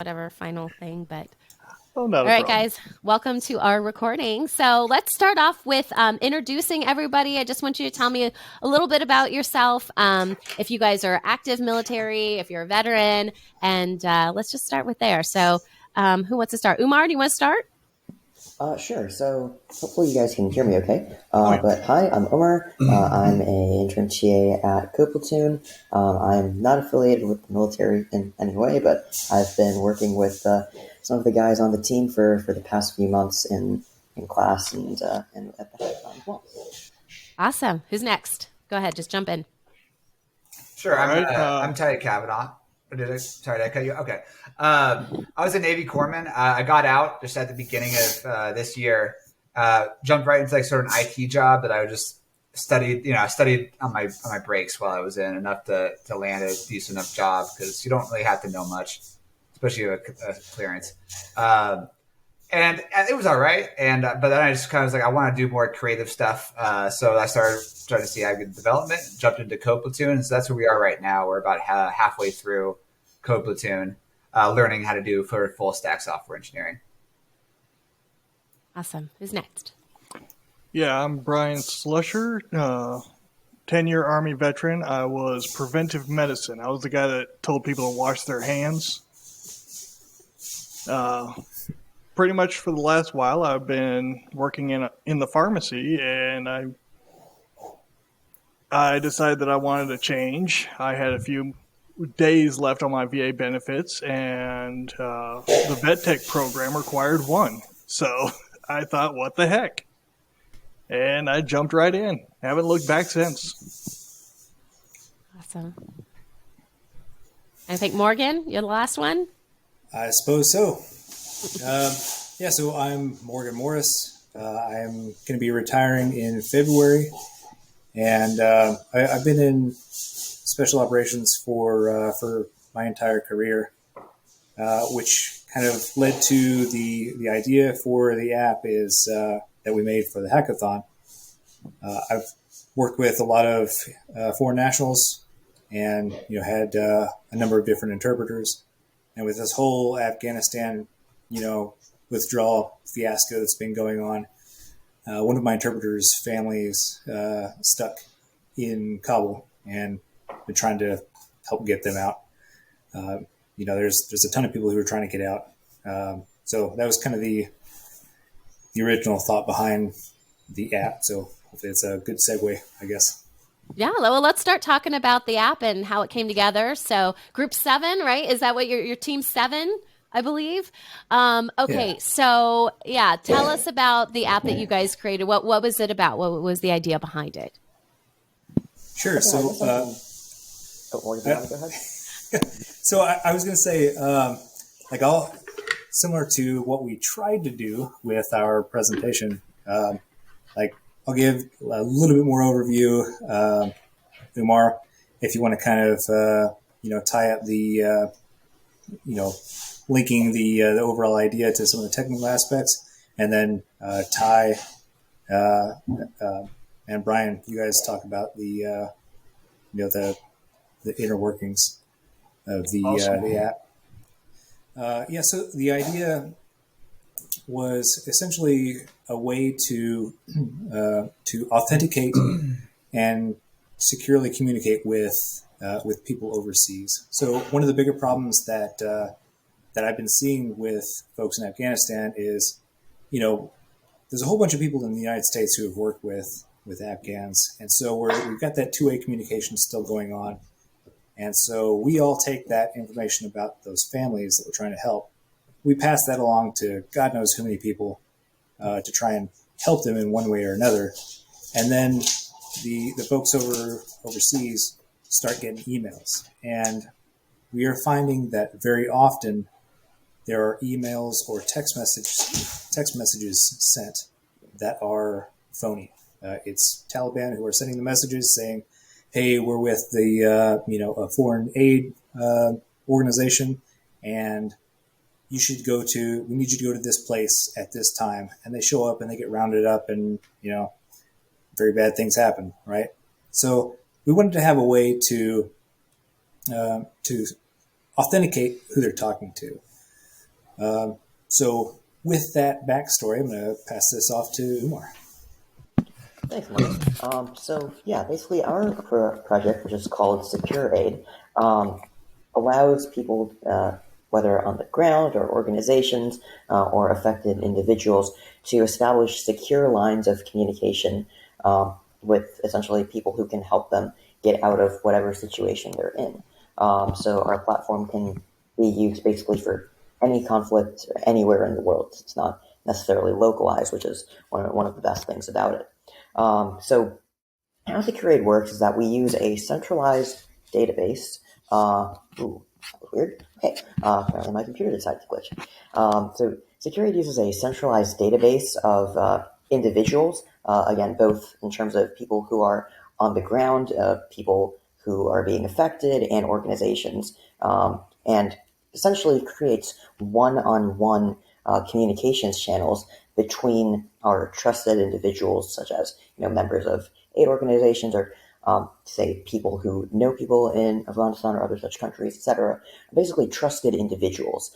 whatever final thing, but Oh, all not a right, problem. guys, welcome to our recording. So let's start off with introducing everybody. I just want you to tell me a little bit about yourself. If you guys are active military, if you're a veteran, and let's just start with there. So who wants to start? Umar, do you want to start? Sure. So hopefully you guys can hear me okay. But hi, I'm Umar. I'm a intern TA at Co-Platoon. I'm not affiliated with the military in any way, but I've been working with some of the guys on the team for the past few months in class and at the hackathon as well. Awesome. Who's next? Go ahead. Just jump in. Sure. All right, I'm Kavanaugh. Sorry, did I cut you? Okay. I was a Navy corpsman. I got out just at the beginning of this year. Jumped right into like sort of an IT job that I just studied. I studied on my breaks while I was in, enough to land a decent enough job, because you don't really have to know much, especially a clearance. And it was all right. And but then I just kind of was like, I want to do more creative stuff. So I started trying to see aggregate development, jumped into Co-Platoon. And so that's where we are right now. We're about halfway through Co-Platoon, learning how to do full stack software engineering. Awesome. Who's next? Yeah, I'm Brian Slusher, 10-year Army veteran. I was preventive medicine. I was the guy that told people to wash their hands. Pretty much for the last while, I've been working in the pharmacy, and I decided that I wanted to change. I had a few days left on my VA benefits, and the vet tech program required one. So I thought, what the heck? And I jumped right in. Haven't looked back since. Awesome. I think Morgan, you're the last one. I suppose so. So I'm Morgan Morris. I'm going to be retiring in February, and I've been in special operations for my entire career, which kind of led to the idea for the app is that we made for the hackathon. I've worked with a lot of foreign nationals, and had a number of different interpreters, and with this whole Afghanistan withdrawal fiasco that's been going on, one of my interpreters' families stuck in Kabul, and been trying to help get them out. There's a ton of people who are trying to get out. So that was kind of the original thought behind the app. So hopefully it's a good segue, I guess. Yeah, well, let's start talking about the app and how it came together. So group 7, right? Is that what your team 7, I believe? Okay, yeah. So yeah, tell us about the app that you guys created. What was it about? What was the idea behind it? Sure. So, go ahead. So I was going to say, similar to what we tried to do with our presentation, I'll give a little bit more overview. Umar, if you want to kind of, tie up the, linking the overall idea to some of the technical aspects, and then Ty and Brian, you guys talk about the, the inner workings of the app. So the idea was essentially a way to authenticate and securely communicate with people overseas. So one of the bigger problems that I've been seeing with folks in Afghanistan is, there's a whole bunch of people in the United States who have worked with Afghans, and so we've got that two-way communication still going on. And so we all take that information about those families that we're trying to help. We pass that along to God knows how many people to try and help them in one way or another. And then the folks overseas start getting emails. And we are finding that very often there are emails or text messages sent that are phony. It's Taliban who are sending the messages saying, hey, we're with the, a foreign aid organization, and we need you to go to this place at this time. And they show up and they get rounded up, and, very bad things happen, right? So we wanted to have a way to authenticate who they're talking to. So with that backstory, I'm going to pass this off to Umar. Thanks, Mark. So yeah, basically our project, which is called SecureAid, allows people, whether on the ground or organizations or affected individuals, to establish secure lines of communication with essentially people who can help them get out of whatever situation they're in. So our platform can be used basically for any conflict anywhere in the world. It's not necessarily localized, which is one of the best things about it. So how SecureAid works is that we use a centralized database. Ooh, that was weird. Okay, apparently my computer decided to glitch. So SecureAid uses a centralized database of individuals, again, both in terms of people who are on the ground, people who are being affected, and organizations, and essentially creates one-on-one communications channels between our trusted individuals, such as members of aid organizations or say people who know people in Afghanistan or other such countries, etc. Basically, trusted individuals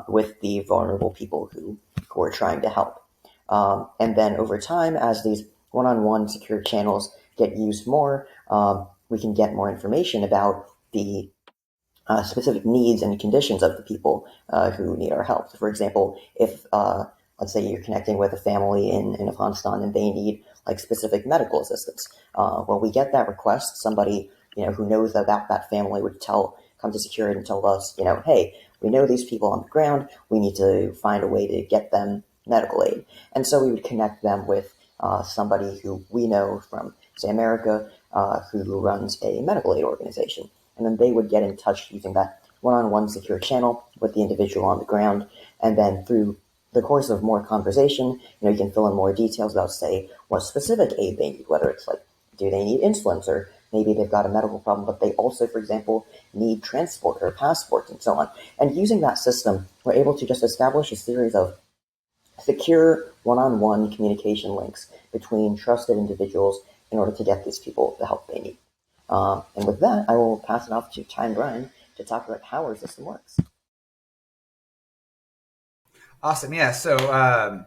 with the vulnerable people who are trying to help. And then over time, as these one-on-one secure channels get used more, we can get more information about the specific needs and conditions of the people who need our help. So for example, if let's say you're connecting with a family in Afghanistan and they need like specific medical assistance, when we get that request, somebody who knows about that family would come to SecureAid and tell us, hey, we know these people on the ground. We need to find a way to get them medical aid, and so we would connect them with somebody who we know from, say, America, who runs a medical aid organization. And then they would get in touch using that one-on-one secure channel with the individual on the ground. And then through the course of more conversation, you can fill in more details about, say, what specific aid they need, whether it's like, do they need insulins, or maybe they've got a medical problem, but they also, for example, need transport or passports and so on. And using that system, we're able to just establish a series of secure one-on-one communication links between trusted individuals in order to get these people the help they need. And with that, I will pass it off to Tynan to talk about how our system works. Awesome. Yeah. So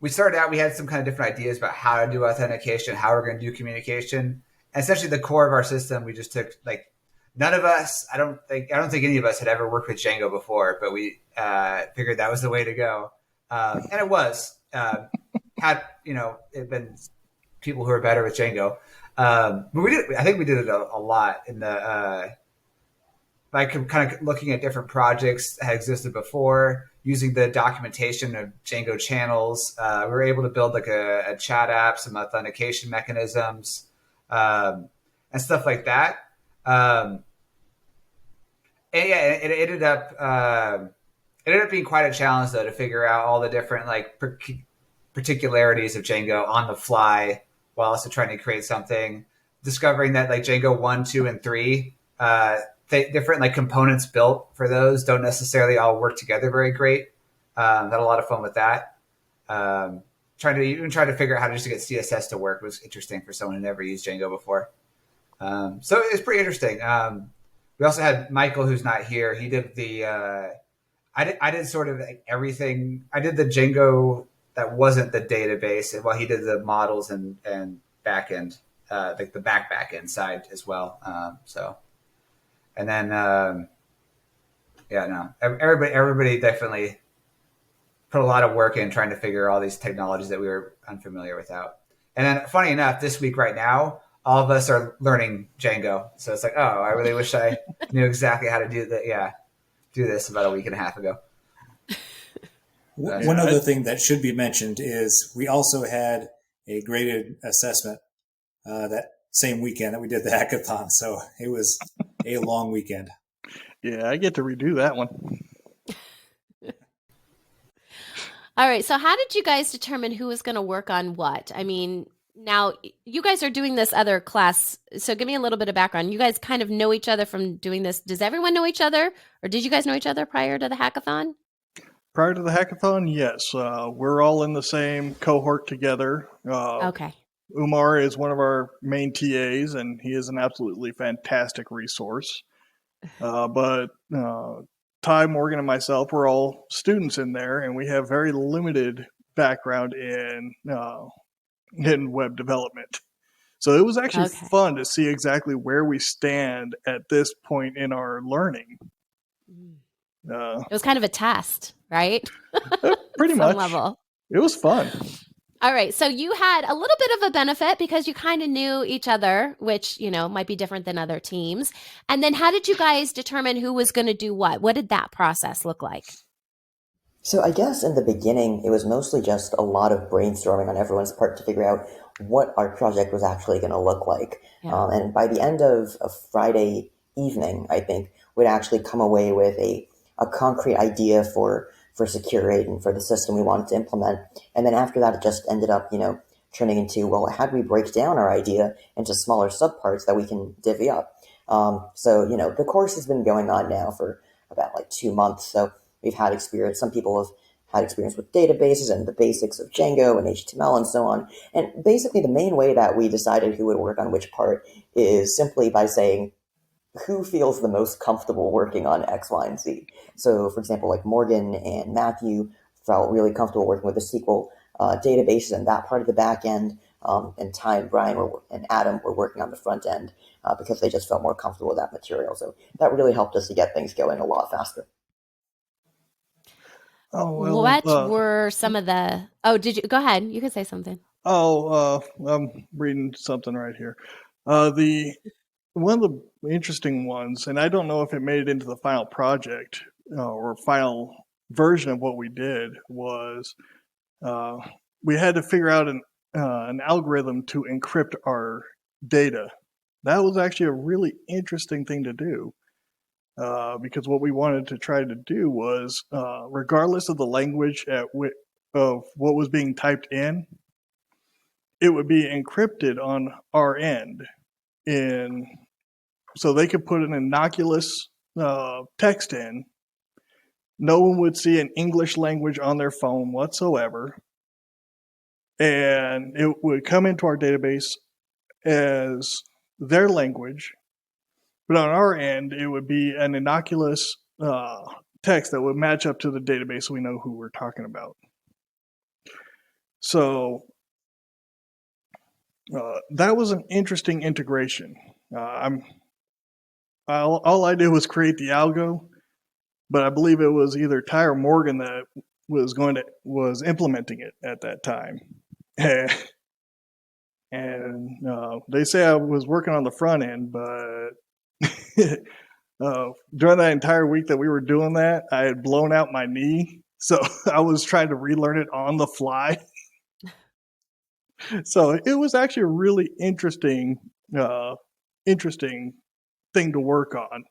we started out, we had some kind of different ideas about how to do authentication, how we're going to do communication. And essentially the core of our system, we just took none of us, I don't think any of us had ever worked with Django before, but we figured that was the way to go. And it was, had, it been people who are better with Django. But I think we did it a lot in the, kind of looking at different projects that had existed before, using the documentation of Django channels. We were able to build a chat app, some authentication mechanisms, and stuff like that. And yeah, it ended up being quite a challenge though to figure out all the different particularities of Django on the fly, while also trying to create something, discovering that Django 1, 2, and 3, different components built for those don't necessarily all work together very great. Had a lot of fun with that. Trying to figure out how to just get CSS to work was interesting for someone who never used Django before. So it's pretty interesting. We also had Michael, who's not here. He did I did sort of everything. I did the Django that wasn't the database, while he did the models and backend, the backend side as well. And then, everybody definitely put a lot of work in trying to figure all these technologies that we were unfamiliar with out. And then, funny enough, this week right now, all of us are learning Django. So it's oh, I really wish I knew exactly how to do that. Yeah, do this about a week and a half ago. One other thing that should be mentioned is we also had a graded assessment that same weekend that we did the hackathon. So it was a long weekend. Yeah, I get to redo that one. All right. So how did you guys determine who was going to work on what? I mean, now you guys are doing this other class. So give me a little bit of background. You guys kind of know each other from doing this. Does everyone know each other, or did you guys know each other prior to the hackathon? Prior to the hackathon, yes. We're all in the same cohort together. Okay. Umar is one of our main TAs, and he is an absolutely fantastic resource. But Ty, Morgan, and myself were all students in there, and we have very limited background in web development. So it was actually fun to see exactly where we stand at this point in our learning. It was kind of a test, right? Pretty much. Level. It was fun. All right. So you had a little bit of a benefit because you kind of knew each other, which, might be different than other teams. And then how did you guys determine who was going to do what? What did that process look like? So I guess in the beginning, it was mostly just a lot of brainstorming on everyone's part to figure out what our project was actually going to look like. Yeah. And by the end of a Friday evening, I think, we'd actually come away with a concrete idea for SecureAid and for the system we wanted to implement. And then after that, it just ended up, turning into, well, how do we break down our idea into smaller subparts that we can divvy up? So, the course has been going on now for about 2 months. So we've had experience. Some people have had experience with databases and the basics of Django and HTML and so on. And basically the main way that we decided who would work on which part is simply by saying, who feels the most comfortable working on X, Y, and Z? So, for example, Morgan and Matthew felt really comfortable working with the SQL databases and that part of the back end, and Ty and Brian and Adam were working on the front end because they just felt more comfortable with that material. So that really helped us to get things going a lot faster. What were some of the... Oh, did you... Go ahead. You can say something. I'm reading something right here. One of the interesting ones, and I don't know if it made it into the final project or final version of what we did, was we had to figure out an algorithm to encrypt our data. That was actually a really interesting thing to do because what we wanted to try to do was, regardless of the language of what was being typed in, it would be encrypted on our end so they could put an innocuous text in. No one would see an English language on their phone whatsoever. And it would come into our database as their language. But on our end, it would be an innocuous text that would match up to the database so we know who we're talking about. So that was an interesting integration. All I did was create the algo, but I believe it was either Ty or Morgan that was implementing it at that time. And they say I was working on the front end, but during that entire week that we were doing that, I had blown out my knee, so I was trying to relearn it on the fly. So it was actually a really interesting thing to work on.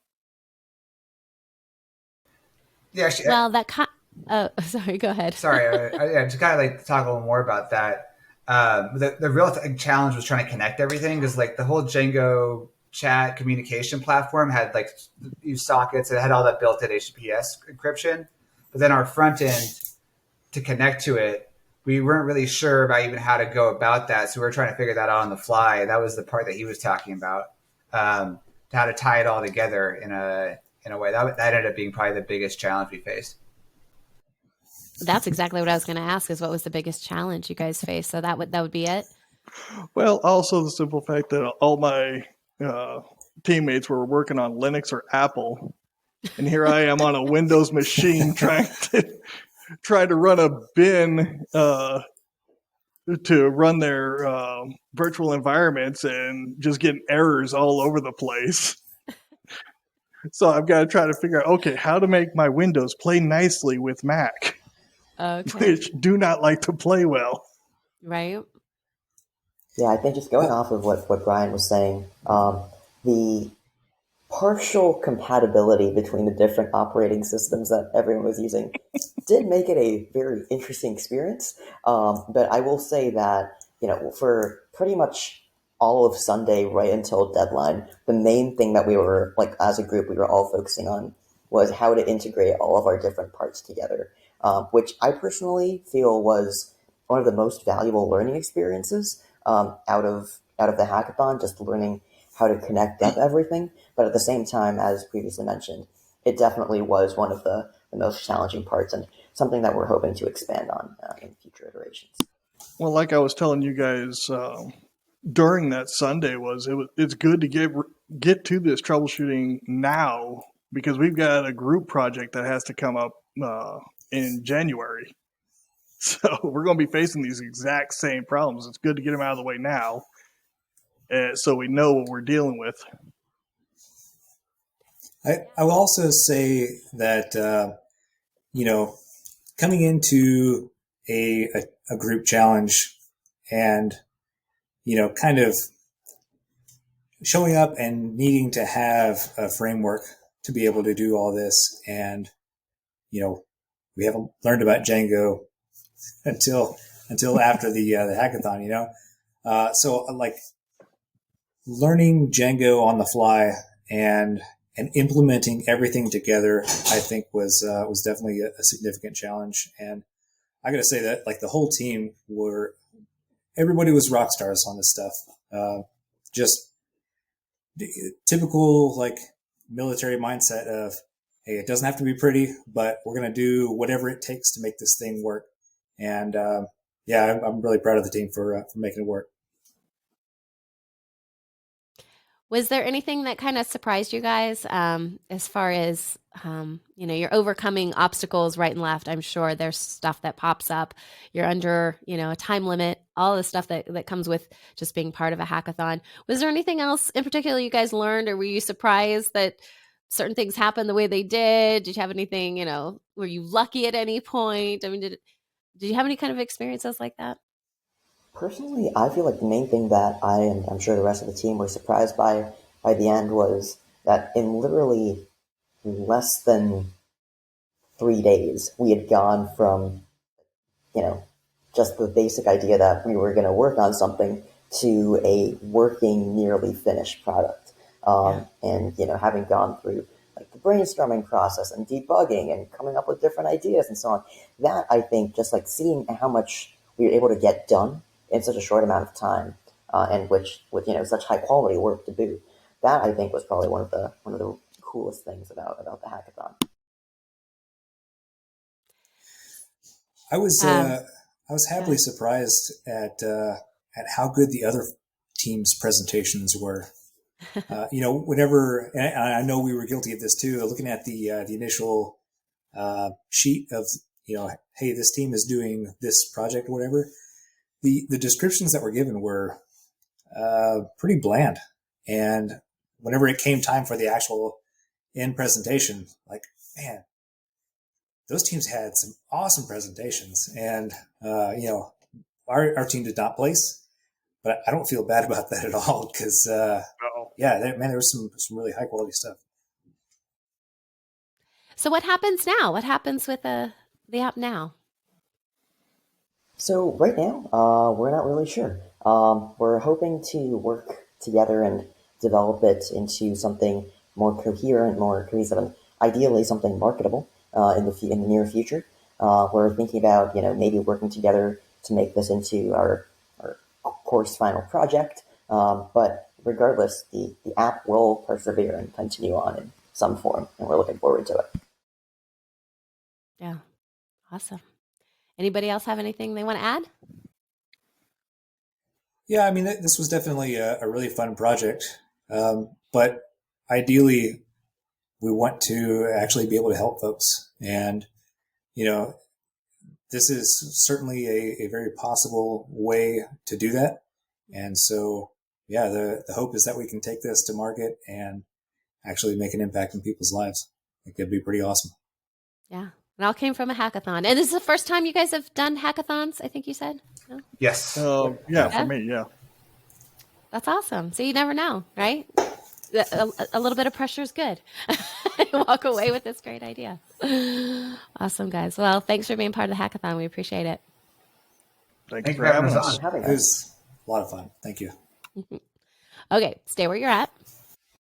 Yeah. Actually, well, sorry, go ahead. Sorry, to kind of talk a little more about that. The real challenge was trying to connect everything because the whole Django chat communication platform had used sockets. It had all that built-in HTTPS encryption, but then our front end to connect to it, we weren't really sure about even how to go about that. So we were trying to figure that out on the fly. That was the part that he was talking about, how to tie it all together in a way that ended up being probably the biggest challenge we faced. That's exactly what I was going to ask, is what was the biggest challenge you guys faced? So that would be it. Well, also the simple fact that all my teammates were working on Linux or Apple, and here I am on a Windows machine trying to run a bin to run their virtual environments and just getting errors all over the place. So I've got to try to figure out, okay, how to make my Windows play nicely with Mac, which do not like to play well. Right. Yeah, I think just going off of what Brian was saying, the partial compatibility between the different operating systems that everyone was using did make it a very interesting experience. But I will say that, for pretty much all of Sunday right until deadline, the main thing that we were, as a group, we were all focusing on was how to integrate all of our different parts together, which I personally feel was one of the most valuable learning experiences out of the hackathon, just learning how to connect up everything. But at the same time, as previously mentioned, it definitely was one of the most challenging parts, and something that we're hoping to expand on in future iterations. Well, like I was telling you guys during that Sunday, it's good to get to this troubleshooting now, because we've got a group project that has to come up in January. So we're going to be facing these exact same problems. It's good to get them out of the way now, so we know what we're dealing with. I will also say that, coming into a group challenge and, kind of showing up and needing to have a framework to be able to do all this. And, we haven't learned about Django until after the hackathon, so like learning Django on the fly and implementing everything together, I think was definitely a significant challenge. And I got to say that like the whole team everybody was rock stars on this stuff. Just typical like military mindset of, hey, it doesn't have to be pretty, but we're going to do whatever it takes to make this thing work. And I'm really proud of the team for making it work. Was there anything that kind of surprised you guys as far as, you're overcoming obstacles right and left? I'm sure there's stuff that pops up. You're under, a time limit, all the stuff that comes with just being part of a hackathon. Was there anything else in particular you guys learned, or were you surprised that certain things happened the way they did? Did you have anything, were you lucky at any point? I mean, did you have any kind of experiences like that? Personally, I feel like the main thing that I and I'm sure the rest of the team were surprised by the end was that in literally less than 3 days, we had gone from, just the basic idea that we were going to work on something to a working, nearly finished product. And, having gone through like the brainstorming process and debugging and coming up with different ideas and so on, that I think just like seeing how much we were able to get done in such a short amount of time, and with such high quality work to boot, that I think was probably one of the coolest things about the hackathon. I was happily surprised at how good the other teams' presentations were. Whenever, and I know we were guilty of this too, looking at the initial sheet of, hey, this team is doing this project or whatever. The descriptions that were given were pretty bland. And whenever it came time for the actual end presentation, like, man, those teams had some awesome presentations. And, our team did not place, but I don't feel bad about that at all because, there was some really high quality stuff. So what happens now? What happens with the app now? So right now, we're not really sure. We're hoping to work together and develop it into something more coherent, more cohesive, and ideally something marketable in the near future. We're thinking about maybe working together to make this into our course final project. But regardless, the app will persevere and continue on in some form, and we're looking forward to it. Yeah, awesome. Anybody else have anything they want to add? Yeah, I mean, this was definitely a really fun project. But ideally, we want to actually be able to help folks. And, this is certainly a very possible way to do that. And so, the hope is that we can take this to market and actually make an impact in people's lives. I think that'd be pretty awesome. Yeah. It all came from a hackathon. And this is the first time you guys have done hackathons, I think you said? No? Yes. For me, yeah. That's awesome. So you never know, right? A little bit of pressure is good. Walk away with this great idea. Awesome, guys. Well, thanks for being part of the hackathon. We appreciate it. Thank you for having us. It was a lot of fun. Thank you. Okay, stay where you're at.